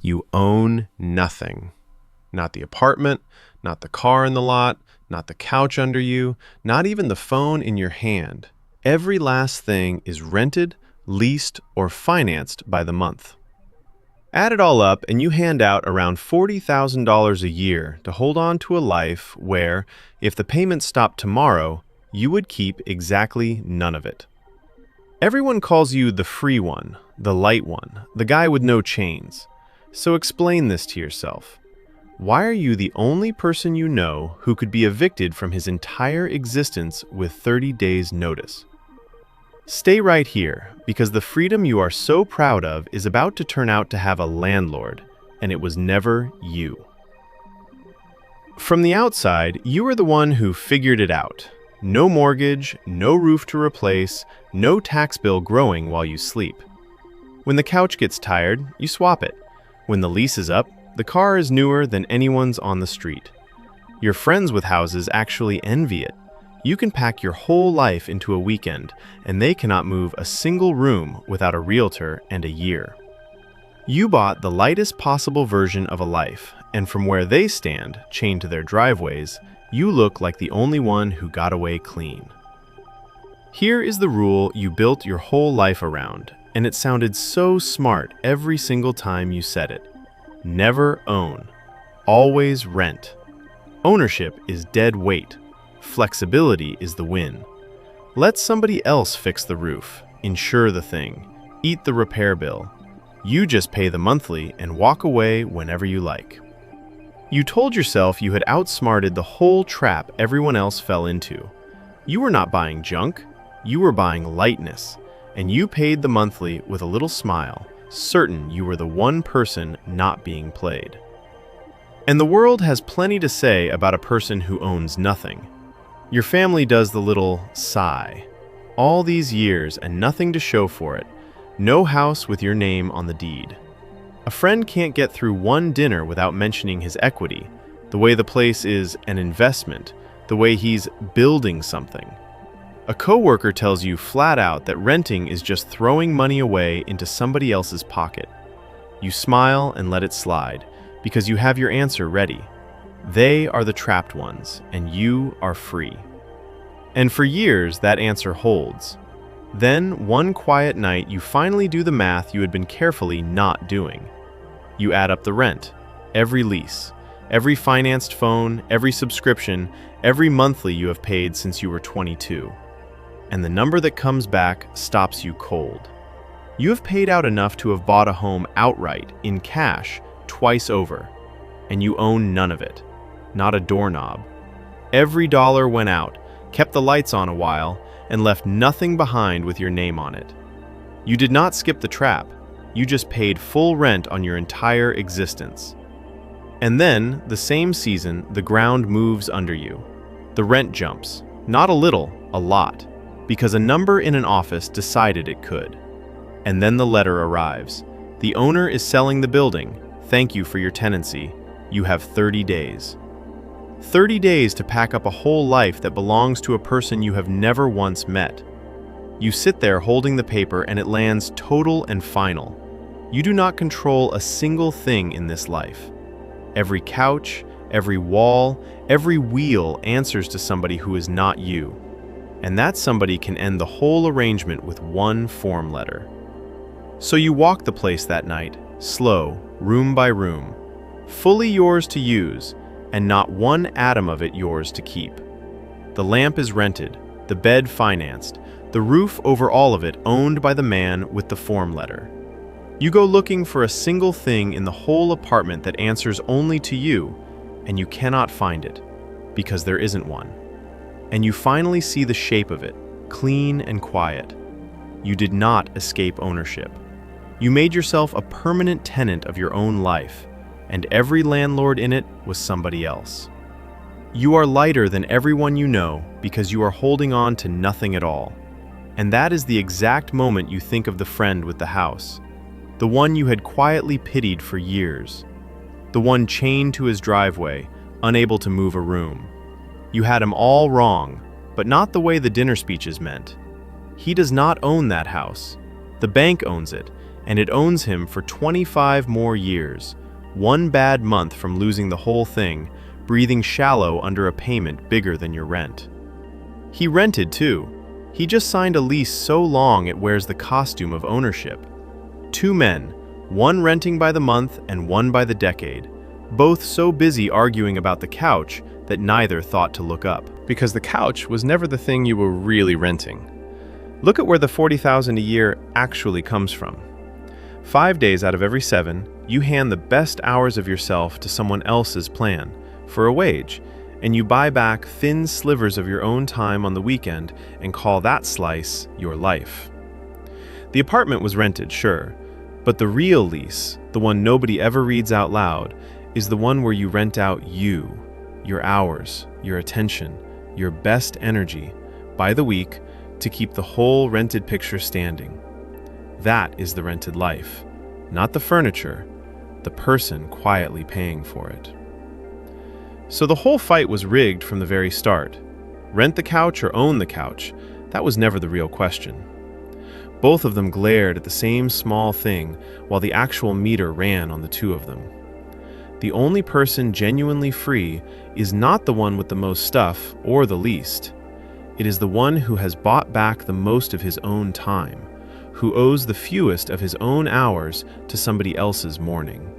You own nothing. Not the apartment, not the car in the lot, not the couch under you, not even the phone in your hand. Every last thing is rented, leased, or financed by the month. Add it all up and you hand out around $40,000 a year to hold on to a life where, if the payments stopped tomorrow, you would keep exactly none of it. Everyone calls you the free one, the light one, the guy with no chains. So explain this to yourself. Why are you the only person you know who could be evicted from his entire existence with 30 days' notice? Stay right here, because the freedom you are so proud of is about to turn out to have a landlord, and it was never you. From the outside, you are the one who figured it out. No mortgage, no roof to replace, no tax bill growing while you sleep. When the couch gets tired, you swap it. When the lease is up, the car is newer than anyone's on the street. Your friends with houses actually envy it. You can pack your whole life into a weekend, and they cannot move a single room without a realtor and a year. You bought the lightest possible version of a life, and from where they stand, chained to their driveways, you look like the only one who got away clean. Here is the rule you built your whole life around, and it sounded so smart every single time you said it. Never own. Always rent. Ownership is dead weight. Flexibility is the win. Let somebody else fix the roof, insure the thing, eat the repair bill. You just pay the monthly and walk away whenever you like. You told yourself you had outsmarted the whole trap everyone else fell into. You were not buying junk, you were buying lightness, and you paid the monthly with a little smile, certain you were the one person not being played. And the world has plenty to say about a person who owns nothing. Your family does the little sigh. All these years and nothing to show for it. No house with your name on the deed. A friend can't get through one dinner without mentioning his equity, the way the place is an investment, the way he's building something. A coworker tells you flat out that renting is just throwing money away into somebody else's pocket. You smile and let it slide, because you have your answer ready. They are the trapped ones, and you are free. And for years, that answer holds. Then, one quiet night, you finally do the math you had been carefully not doing. You add up the rent, every lease, every financed phone, every subscription, every monthly you have paid since you were 22. And the number that comes back stops you cold. You have paid out enough to have bought a home outright, in cash, twice over, and you own none of it. Not a doorknob. Every dollar went out, kept the lights on a while, and left nothing behind with your name on it. You did not skip the trap. You just paid full rent on your entire existence. And then, the same season, the ground moves under you. The rent jumps. Not a little, a lot. Because a number in an office decided it could. And then the letter arrives. The owner is selling the building. Thank you for your tenancy. You have 30 days. 30 days to pack up a whole life that belongs to a person you have never once met. You sit there holding the paper and it lands total and final. You do not control a single thing in this life. Every couch, every wall, every wheel answers to somebody who is not you. And that somebody can end the whole arrangement with one form letter. So you walk the place that night, slow, room by room, fully yours to use, and not one atom of it yours to keep. The lamp is rented, the bed financed, the roof over all of it owned by the man with the form letter. You go looking for a single thing in the whole apartment that answers only to you, and you cannot find it, because there isn't one. And you finally see the shape of it, clean and quiet. You did not escape ownership. You made yourself a permanent tenant of your own life, and every landlord in it was somebody else. You are lighter than everyone you know because you are holding on to nothing at all. And that is the exact moment you think of the friend with the house, the one you had quietly pitied for years, the one chained to his driveway, unable to move a room. You had him all wrong, but not the way the dinner speeches meant. He does not own that house. The bank owns it, and it owns him for 25 more years, one bad month from losing the whole thing, breathing shallow under a payment bigger than your rent. He rented too. He just signed a lease so long it wears the costume of ownership. Two men, one renting by the month and one by the decade, both so busy arguing about the couch that neither thought to look up. Because the couch was never the thing you were really renting. Look at where the $40,000 a year actually comes from. 5 days out of every 7, you hand the best hours of yourself to someone else's plan, for a wage, and you buy back thin slivers of your own time on the weekend and call that slice your life. The apartment was rented, sure, but the real lease, the one nobody ever reads out loud, is the one where you rent out you, your hours, your attention, your best energy, by the week, to keep the whole rented picture standing. That is the rented life, not the furniture, the person quietly paying for it. So the whole fight was rigged from the very start. Rent the couch or own the couch, that was never the real question. Both of them glared at the same small thing while the actual meter ran on the two of them. The only person genuinely free is not the one with the most stuff or the least. It is the one who has bought back the most of his own time, who owes the fewest of his own hours to somebody else's morning.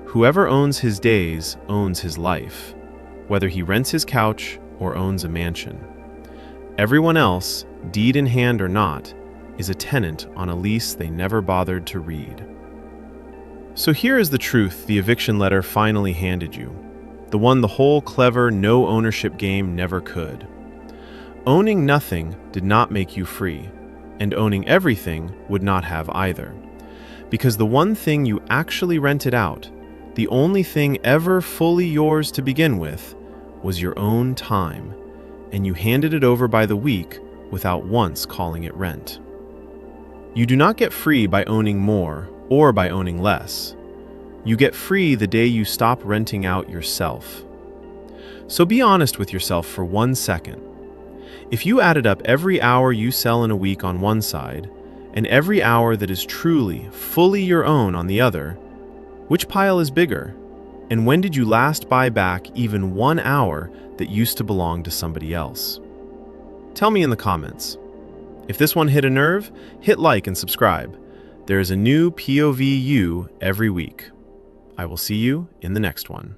Whoever owns his days owns his life, whether he rents his couch or owns a mansion. Everyone else, deed in hand or not, is a tenant on a lease they never bothered to read. So here is the truth the eviction letter finally handed you, the one the whole clever no-ownership game never could. Owning nothing did not make you free, and owning everything would not have either. Because the one thing you actually rented out, the only thing ever fully yours to begin with, was your own time, and you handed it over by the week without once calling it rent. You do not get free by owning more or by owning less. You get free the day you stop renting out yourself. So be honest with yourself for 1 second. If you added up every hour you sell in a week on one side, and every hour that is truly, fully your own on the other, which pile is bigger? And when did you last buy back even 1 hour that used to belong to somebody else? Tell me in the comments. If this one hit a nerve, hit like and subscribe. There is a new POV every week. I will see you in the next one.